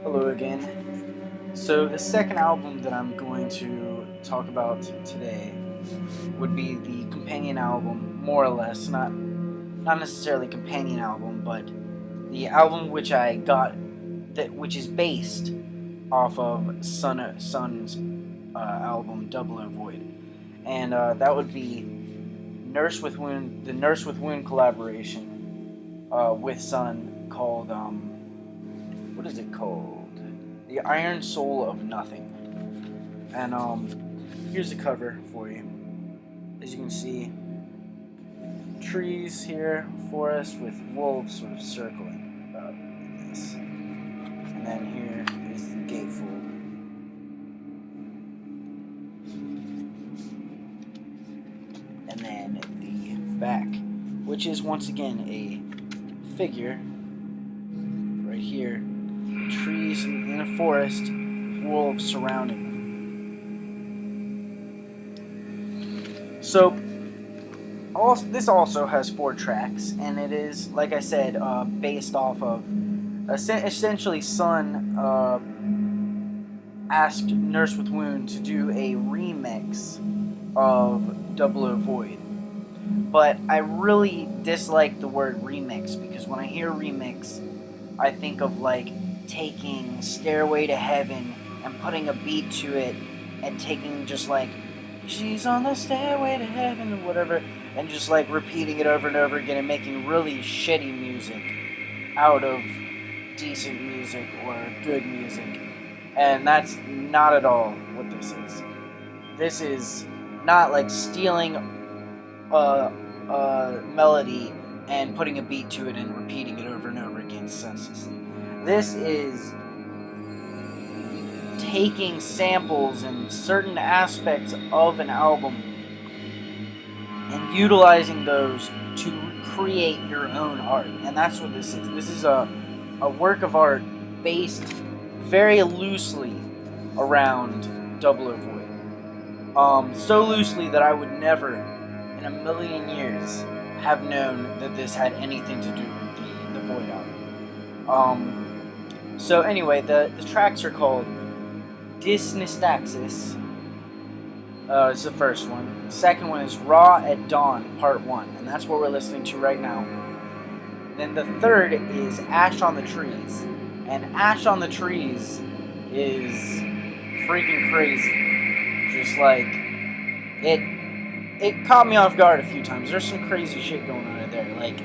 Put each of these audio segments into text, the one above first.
Hello again. So the second album that I'm going to talk about today would be the companion album, more or less, not necessarily companion album, but the album which I got which is based off of Sunn's album Double O Void, and that would be the Nurse with Wound collaboration with Sunn called what is it called? The Iron Soul of Nothing. And here's the cover for you. As you can see, trees here, forest with wolves sort of circling about this. And then here is the gatefold. And then the back, which is once again a figure right here. Trees in a forest, wolves surrounding them. So, this also has 4 tracks, and it is, like I said, based off of essentially Sunn asked Nurse with Wound to do a remix of Double O Void. But I really dislike the word remix because when I hear remix, I think of like taking Stairway to Heaven and putting a beat to it and taking just like she's on the stairway to heaven or whatever and just like repeating it over and over again and making really shitty music out of decent music or good music. And that's not at all what this is. This is not like stealing a melody and putting a beat to it and repeating it over and over again senselessly. This is taking samples and certain aspects of an album and utilizing those to create your own art. And that's what this is. This is a work of art based very loosely around Double O Void. So loosely that I would never in a million years have known that this had anything to do with the Void album. So anyway, the tracks are called Disnystaxis. It's the first one. The second one is Raw at Dawn, Part 1, and that's what we're listening to right now. Then the third is Ash on the Trees, and Ash on the Trees is freaking crazy. Just like, it caught me off guard a few times. There's some crazy shit going on there, like,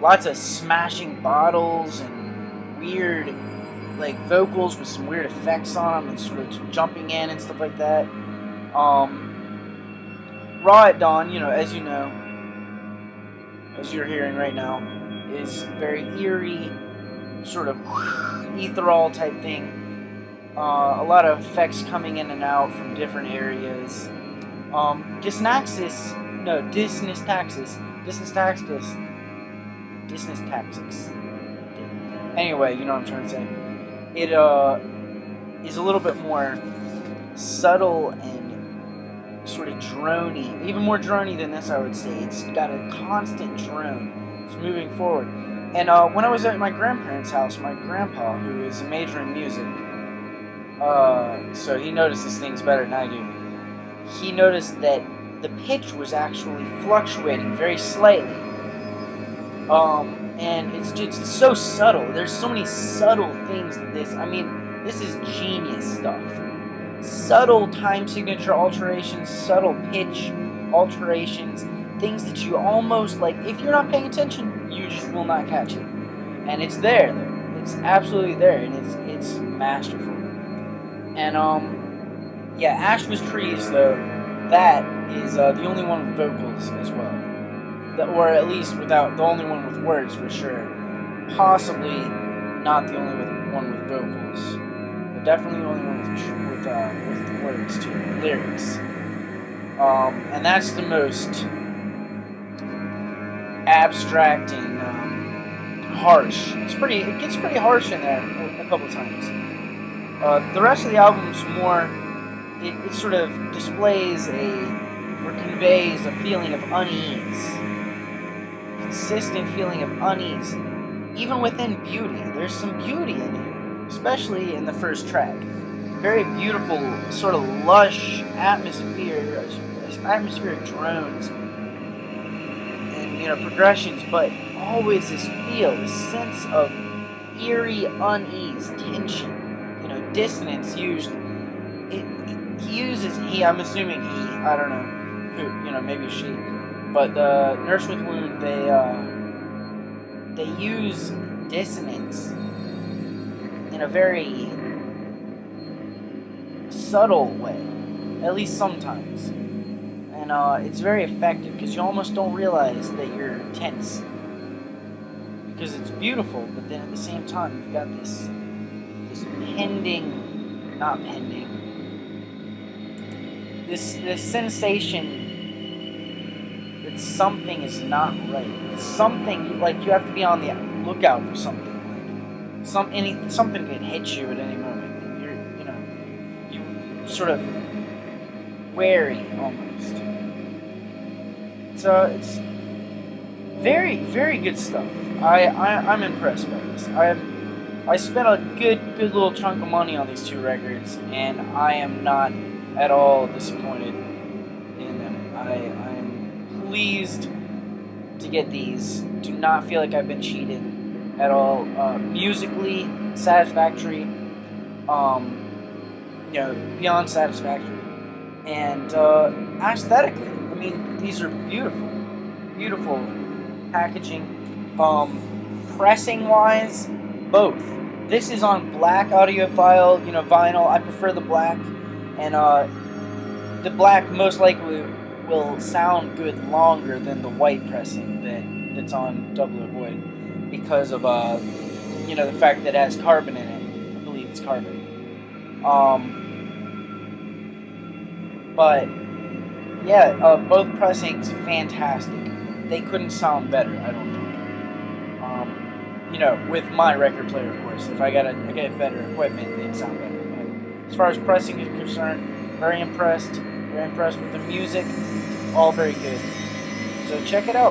lots of smashing bottles and weird, like, vocals with some weird effects on them and sort of jumping in and stuff like that. Raw at Dawn, as you're hearing right now, is very eerie, sort of ethereal type thing. A lot of effects coming in and out from different areas. Disnystaxis. Anyway, you know what I'm trying to say. It is a little bit more subtle and sort of drony, even more drony than this, I would say. It's got a constant drone. It's moving forward. And when I was at my grandparents' house, my grandpa, who is a major in music, so he notices things better than I do. He noticed that the pitch was actually fluctuating very slightly. And it's just so subtle. There's so many subtle things that this is genius stuff. Subtle time signature alterations, subtle pitch alterations, things that you almost, like, if you're not paying attention, you just will not catch it. And it's there, though. It's absolutely there, and it's masterful. And, Ash was Trees, though, that is the only one with vocals as well. Or at least without the only one with words for sure. Possibly not the only one with vocals, but definitely the only one with words too, lyrics. And that's the most abstract and harsh. It gets pretty harsh in there a couple times. The rest of the album's more. It sort of displays or conveys a feeling of unease. Consistent feeling of unease even within beauty, there's some beauty in here, especially in the first track. Very beautiful, sort of lush atmospheric drones and progressions, but always this feel, this sense of eerie unease, tension, dissonance used. I'm assuming I don't know who, maybe she, but the Nurse with Wound, they use dissonance in a very subtle way, at least sometimes, and it's very effective because you almost don't realize that you're tense because it's beautiful, but then at the same time you've got this this sensation that something is not right. It's something like you have to be on the lookout for something. Something could hit you at any moment. You're sort of wary almost. So it's very, very good stuff. I'm impressed by this. I spent a good little chunk of money on these two records, and I am not at all disappointed in them. I'm pleased to get these. Do not feel like I've been cheated at all. Musically satisfactory, beyond satisfactory, and aesthetically, I mean, these are beautiful packaging. Pressing wise, both. This is on black audiophile, vinyl. I prefer the black, and the black most likely will sound good longer than the white pressing that's on Double Void because of the fact that it has carbon in it. I believe it's carbon. But yeah, both pressings fantastic. They couldn't sound better, I don't think. With my record player, of course. If I get better equipment, they'd sound better. But as far as pressing is concerned, very impressed with the music. All very good. So check it out.